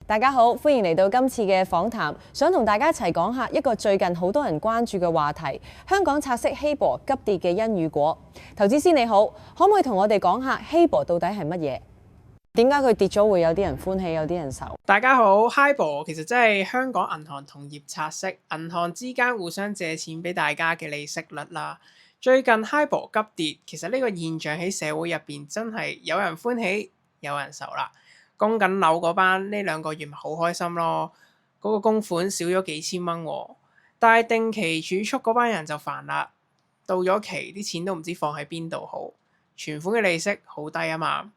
大家好，歡迎嚟到今次嘅訪談，想同大家一齊講下一個最近好多人關注嘅話題——香港拆息 HIBOR 急跌嘅因與果。投資師你好，可唔可以同我哋講下 HIBOR 到底係乜嘢？點解佢跌咗會有啲人歡喜，有啲人愁？大家好 ，HIBOR 其實即係香港銀行同業拆息，銀行之間互相借錢俾大家嘅利息率啦。最近 HIBOR 急跌，其實呢個現象喺社會入邊真係有人歡喜，有人愁啦。供緊樓嗰班呢2個月咪好開心咯，嗰個供款少咗幾千蚊喎。但係定期儲蓄嗰班人就煩啦，到咗期啲錢都唔知放喺邊度好，存款嘅利息好低啊嘛。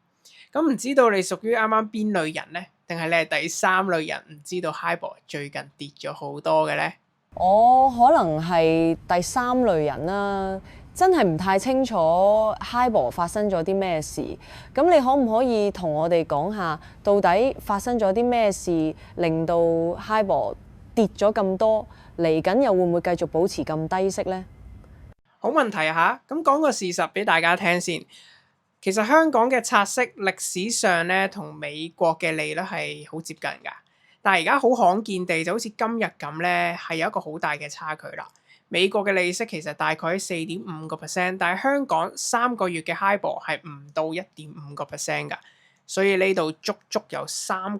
咁唔知道你屬於啱啱邊類人呢？定係你係第三類人？唔知道 HIBOR 最近跌咗好多嘅呢？我可能係第三類人啦，真係唔太清楚 HIBOR 發生咗啲咩事。咁你可唔可以同我哋講下，到底發生咗啲咩事，令到 HIBOR 跌咗咁多？嚟緊又會唔會繼續保持咁低息呢？好問題啊嚇！咁講個事實俾大家聽先。其實香港嘅拆息歷史上咧，同美國嘅利率係好接近㗎。但係而家好罕見地，就好似今日咁咧，係有一個好大嘅差距啦。美國嘅利息其實大概喺4.5%，但係香港3個月嘅 HIBOR 係唔到1.5%㗎，所以呢度足足有3%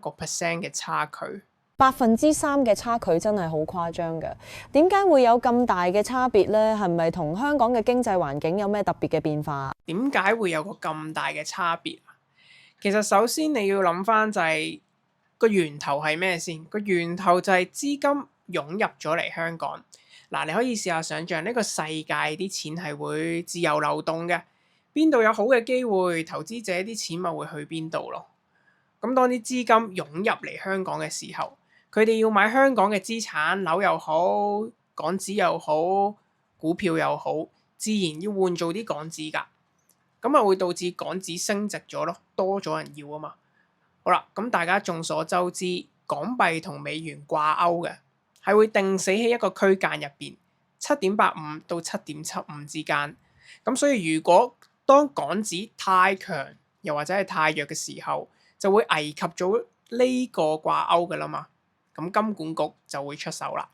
嘅差距。3%嘅差距真係好誇張嘅。點解會有咁大嘅差別呢？係咪同香港嘅經濟環境有咩特別嘅變化？點解會有個咁大嘅差別？其實首先你要諗翻就係個源頭係咩先？個源頭就係資金湧入咗嚟香港。嗱，你可以試下想像呢個世界啲錢係會自由流動嘅，邊度有好嘅機會，投資者啲錢咪會去邊度咯。咁當啲資金湧入嚟香港嘅時候，佢哋要買香港嘅資產，樓又好，港紙又好，股票又好，自然要換做啲港紙㗎。咁啊會導致港紙升值咗咯，多咗人要啊嘛。好啦，咁大家眾所周知，港幣同美元掛鈎嘅，係會定死喺一個區間入邊，7.85到7.75之間。咁所以如果當港紙太強，又或者係太弱嘅時候，就會危及咗呢個掛鈎㗎啦嘛。咁金管局就會出手啦。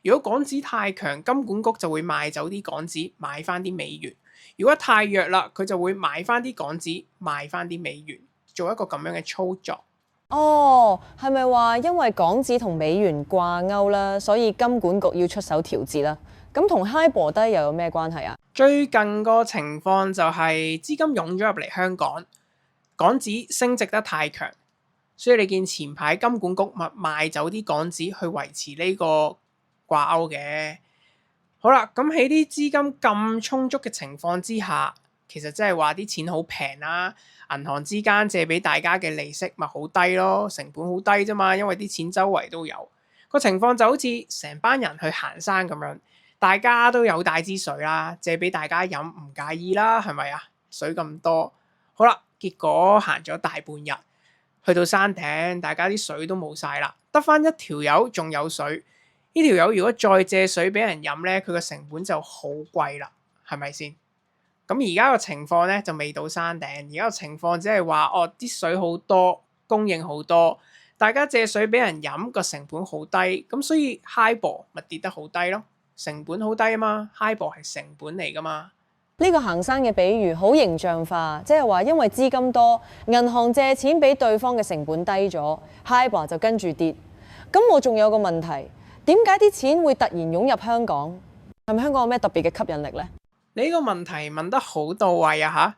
如果港紙太強，金管局就會賣走啲港紙，買翻啲美元。如果太弱啦，佢就會買翻啲港紙，賣翻啲美元，做一個咁樣嘅操作。哦，係咪話因為港紙同美元掛鈎啦，所以金管局要出手調節啦？咁同 HIBOR 低又有咩關係啊？最近個情況就係資金湧咗入嚟香港，港紙升值得太強，所以你見前排金管局咪賣走啲港紙去維持呢個掛鈎嘅。好啦，咁喺啲資金咁充足嘅情況之下，其實即係話啲錢好平啦，銀行之間借俾大家嘅利息咪好低咯，成本好低啫嘛，因為啲錢周圍都有。個情況就好似成班人去行山咁樣，大家都有帶支水啦，借俾大家飲唔介意啦，係咪啊？水咁多，好啦，結果行咗大半日，去到山頂，大家啲水都冇晒啦，得返一條友仲有水。呢條友如果再借水俾人飲咧，佢個成本就好貴啦，係咪先？咁而家個情況咧就未到山頂，而家個情況只係話啲水好多，供應好多，大家借水俾人飲個成本好低，咁所以 HIBOR 咪跌得好低咯，成本好低啊嘛 ，HIBOR 係成本嚟噶嘛。呢個行山嘅比喻好形象化，即係話因為資金多，銀行借錢俾對方嘅成本低咗 ，HIBOR 就跟住跌。咁我仲有個問題。點解啲錢會突然湧入香港？係咪香港有咩特別嘅吸引力呢？你呢個問題問得好到位啊嚇！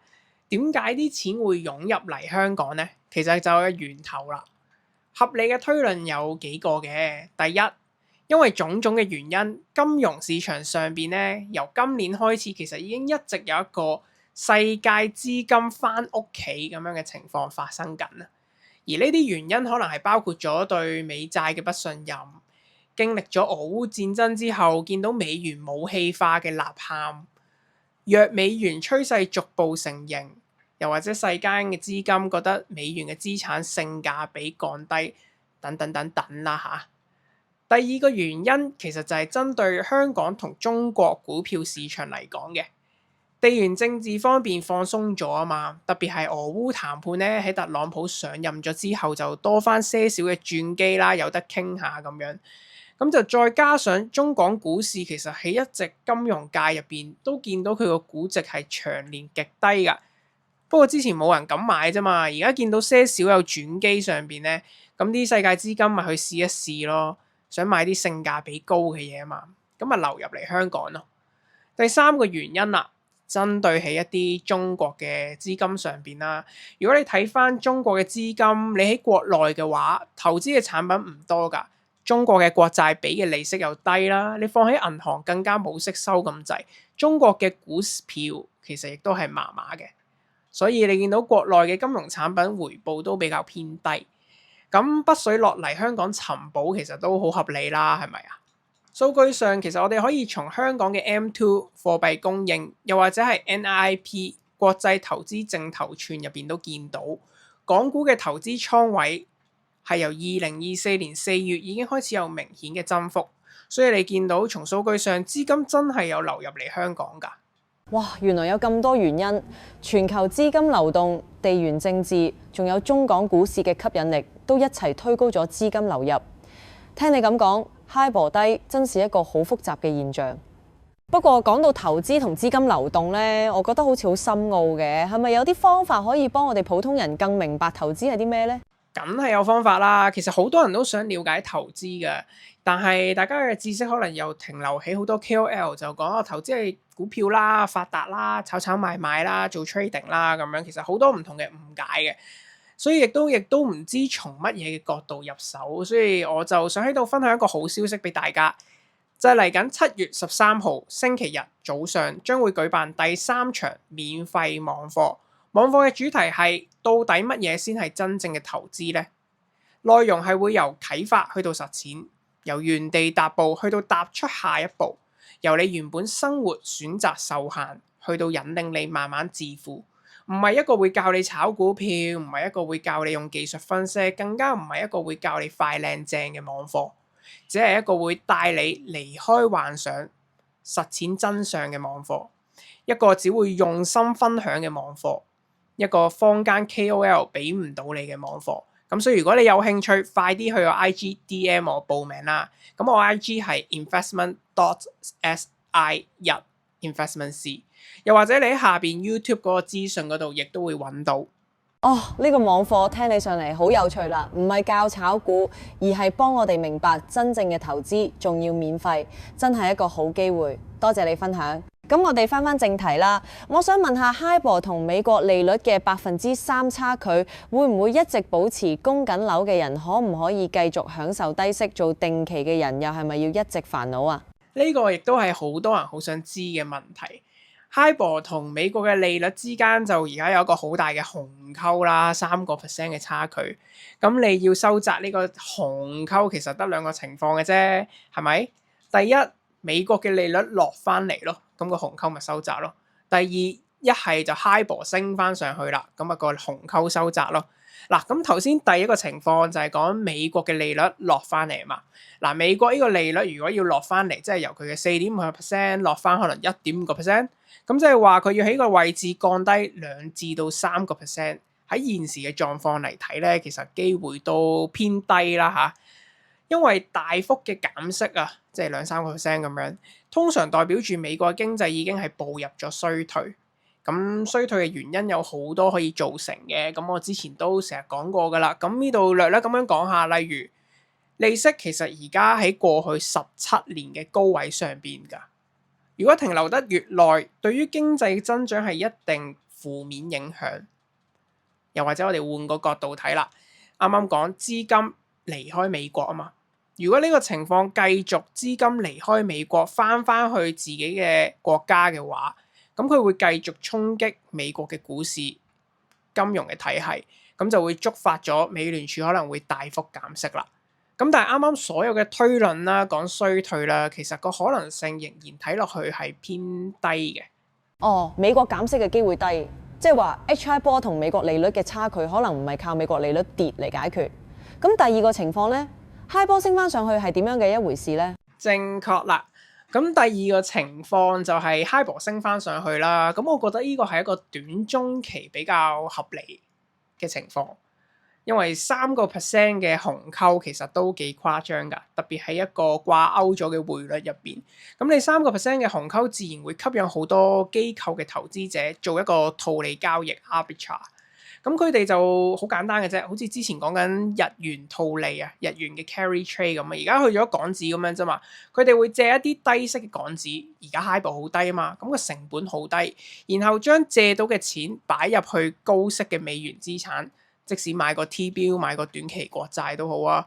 點解啲錢會湧入嚟香港呢？其實就係個源頭啦。合理嘅推論有幾個嘅。第一，因為種種嘅原因，金融市場上邊咧，由今年開始其實已經一直有一個世界資金返屋企咁樣嘅情況發生緊啦。而呢啲原因可能係包括咗對美債嘅不信任。經歷咗俄烏戰爭之後，見到美元武器化嘅吶喊，弱美元趨勢逐步成形，又或者世間嘅資金覺得美元嘅資產性價比降低，等等等等啦嚇。第二個原因其實就係針對香港同中國股票市場嚟講嘅，地緣政治方面放鬆咗啊嘛，特別係俄烏談判咧，喺特朗普上任咗之後就多翻些少嘅轉機啦，有得傾下咁樣。咁就再加上中港股市其實喺一直金融界入邊都見到佢個估值係長年極低㗎。不過之前冇人敢買啫嘛，而家見到些少有轉機上邊咧，咁啲世界資金咪去試一試咯，想買啲性價比高嘅嘢啊嘛，咁咪流入嚟香港咯。第三個原因啦，針對起一啲中國嘅資金上邊啦。如果你睇翻中國嘅資金，你喺國內嘅話，投資嘅產品唔多㗎。中國嘅國債比嘅利息又低啦，你放喺銀行更加冇息收咁滯。中國嘅股票其實亦都係麻麻嘅，所以你見到國內嘅金融產品回報都比較偏低。咁北水落嚟香港尋寶其實都好合理啦，係咪啊？數據上其實我哋可以從香港嘅 M2 貨幣供應，又或者係 NIIP 國際投資淨頭寸入邊都見到，港股嘅投資倉位係由2024年4月已經開始有明顯嘅增幅，所以你見到從數據上資金真係有流入嚟香港㗎。哇！原來有咁多原因，全球資金流動、地緣政治，仲有中港股市嘅吸引力，都一齊推高咗資金流入。聽你咁講，HIBOR 低真是一個好複雜嘅現象。不過講到投資同資金流動呢，我覺得好似好深奧嘅，係咪有啲方法可以幫我哋普通人更明白投資係啲咩呢？梗係有方法啦，其實好多人都想了解投資嘅，但係大家嘅知識可能又停留喺好多 KOL 就講投資係股票啦、發達啦、炒炒賣賣啦、做 trading 啦咁樣，其實好多唔同嘅誤解嘅，所以亦都唔知從乜嘢嘅角度入手，所以我就想喺度分享一個好消息俾大家，就係嚟緊7月13號星期日早上將會舉辦第3場免費網課。網課嘅主題係到底乜嘢先係真正嘅投資呢？內容係會由啟發去到實踐，由原地踏步去到踏出下一步，由你原本生活選擇受限去到引領你慢慢致富。唔係一個會教你炒股票，唔係一個會教你用技術分析，更加唔係一個會教你快靚正嘅網課，只係一個會帶你離開幻想、實踐真相嘅網課，一個只會用心分享嘅網課，一個坊間 KOL 俾唔到你嘅網課。咁所以如果你有興趣，快啲去我 IG DM 我報名啦。咁我 IG 係 investment.si1investmentc， 又或者你喺下邊 YouTube 嗰個資訊嗰度亦都會揾到。哦，呢個網課聽起上嚟好有趣啦，唔係教炒股，而係幫我哋明白真正嘅投資，仲要免費，真係一個好機會。多謝你分享。咁我哋翻正題啦，我想問下 HIBOR 同美國利率嘅3%差距，會唔會一直保持？供緊樓嘅人可唔可以繼續享受低息？做定期嘅人又係咪要一直煩惱啊？呢個亦都係好多人好想知嘅問題。HIBOR 同美國嘅利率之間就而家有一個好大嘅鴻溝啦，3% 嘅差距。咁你要收窄呢個鴻溝，其實得2個情況嘅啫，係咪？第一，美國嘅利率落翻嚟咯，咁個鴻溝咪收窄咯。第二，一係就 HIBOR 升翻上去啦，咁啊個鴻溝收窄咯。嗱，咁頭先第一個情況就係講美國嘅利率落翻嚟嘛。嗱，美國呢個利率如果要落翻嚟，即係由佢嘅4.5% 落翻可能1.5%，咁即係話佢要喺個位置降低2至到3%。喺現時嘅狀況嚟睇咧，其實機會都偏低啦嚇。因為大幅嘅減息啊，即係2-3% 咁樣，通常代表住美國經濟已經係步入咗衰退。咁衰退嘅原因有好多可以造成嘅，咁我之前都成日講過噶啦。咁呢度略略咁樣講下，例如利息其實而家喺過去17年嘅高位上邊㗎。如果停留得越耐，對於經濟增長係一定負面影響。又或者我哋換個角度睇啦，啱啱講資金離開美國啊嘛。如果呢個情況繼續，資金離開美國翻去自己嘅國家嘅話，咁佢會繼續衝擊美國嘅股市、金融嘅體系，咁就會觸發咗美聯儲可能會大幅減息啦。咁但係啱啱所有嘅推論啦，講衰退啦，其實個可能性仍然睇落去係偏低嘅。哦，美國減息嘅機會低，即係話 HIBOR 同美國利率嘅差距可能唔係靠美國利率跌嚟解決。咁第二個情況呢，HIBOR 升翻上去係點樣嘅一回事呢？正確啦。咁第二個情況就係 HIBOR 升翻上去啦。咁我覺得呢個係一個短中期比較合理嘅情況。因為3% 嘅紅溝其實都幾誇張㗎，特別係一個掛鈎咗嘅匯率入邊。咁你3% 嘅紅溝自然會吸引好多機構嘅投資者做一個套利交易 arbitrage。咁佢哋就好簡單嘅啫，好似之前講緊日元套利啊，日元嘅 carry trade 咁啊，而家去咗港紙咁樣啫嘛。佢哋會借一啲低息嘅港紙，而家 HIBOR 好低啊嘛，咁個成本好低，然後將借到嘅錢擺入去高息嘅美元資產。即使買個 T-bill 買個短期國債都好啊，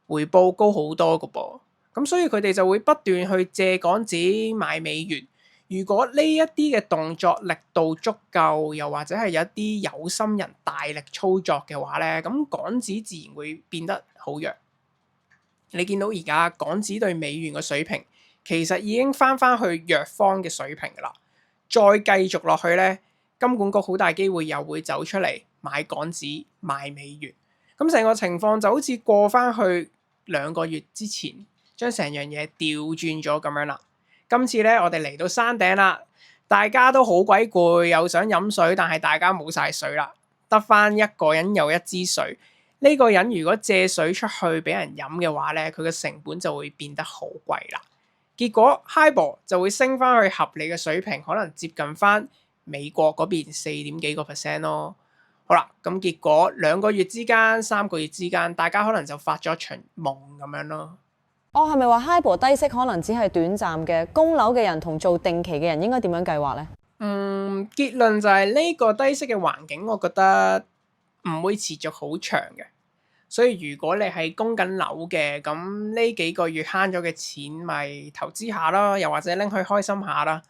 回報高好多㗎噃。咁所以佢哋就會不斷去借港紙買美元。如果呢一啲嘅動作力度足夠，又或者係有一啲有心人大力操作嘅話咧，咁港紙自然會變得好弱。你見到而家港紙對美元嘅水平，其實已經翻去弱方嘅水平㗎啦。再繼續落去咧，金管局好大機會又會走出嚟買港紙賣美元。咁成個情況就好似過翻去2個月之前，將成樣嘢調轉咗咁樣啦。今次咧，我哋嚟到山頂啦，大家都好鬼攰，又想飲水，但係大家冇晒水啦，得翻一個人有一支水。呢個人如果借水出去俾人飲嘅話咧，佢嘅成本就會變得好貴啦。結果 HIBOR 就會升翻去合理嘅水平，可能接近翻美國嗰邊4點幾個 percent 咯。好啦，咁結果2個月之間、3個月之間，大家可能就發咗場夢咁樣咯。係咪話 HIBOR 低息可能只係短暫嘅？供樓嘅人同做定期嘅人應該點樣計劃呢？結論就係呢個低息嘅環境，我覺得唔會持續好長嘅。所以如果你係供緊樓嘅，咁呢幾個月慳咗嘅錢，咪投資下啦，又或者拎去開心下啦。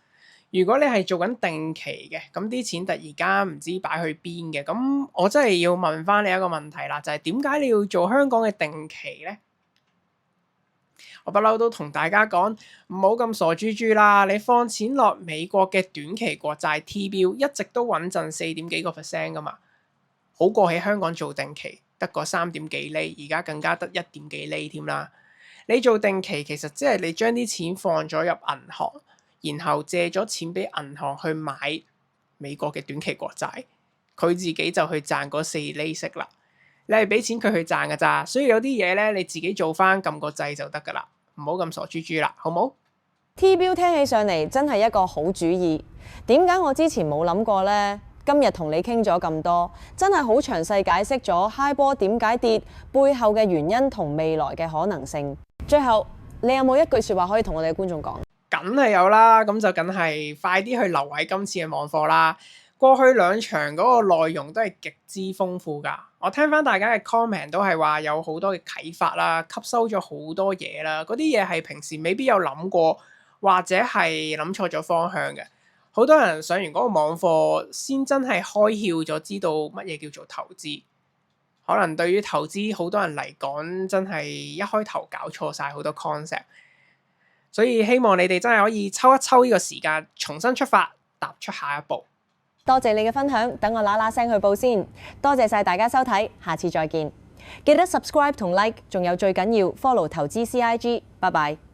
如果你係做緊定期嘅，咁啲錢突然間唔知擺去邊嘅，咁我真係要問翻你一個問題啦，就係點解你要做香港嘅定期呢？我不嬲都同大家講，唔好咁傻豬豬啦！你放錢落美國嘅短期國債 T-bill 一直都穩陣4點幾個 percent 噶嘛，好過喺香港做定期得個3點幾厘，而家更加得1點幾厘添啦。你做定期其實即係你將啲錢放咗入銀行，然後借咗錢俾銀行去買美國嘅短期國債，佢自己就去賺嗰4厘息啦。你係俾錢佢去賺㗎咋，所以有啲嘢咧你自己做翻撳個掣就得噶啦，唔好咁傻豬豬啦，好冇？T-bill 聽起上嚟真係一個好主意。點解我之前冇諗過呢？今日同你傾咗咁多，真係好詳細解釋咗 HIBOR 點解跌背後嘅原因同未來嘅可能性。最後，你有冇一句説話可以同我哋嘅觀眾講？梗係有啦，咁就梗係快啲去留喺今次嘅網課啦。過去2場嗰個內容都係極之豐富㗎。我聽翻大家嘅 comment 都係話有好多嘅啟發啦，吸收咗好多嘢啦。嗰啲嘢係平時未必有諗過，或者係諗錯咗方向嘅。好多人上完嗰個網課先真係開竅咗，知道乜嘢叫做投資。可能對於投資好多人嚟講，真係一開頭搞錯晒好多 concept。所以希望你哋真係可以抽一抽呢個時間，重新出發，踏出下一步。多謝你嘅分享，等我嗱聲去報先。多謝晒大家收睇，下次再見。記得 subscribe 同 like， 仲有最緊要 follow 投資 CIG。拜拜。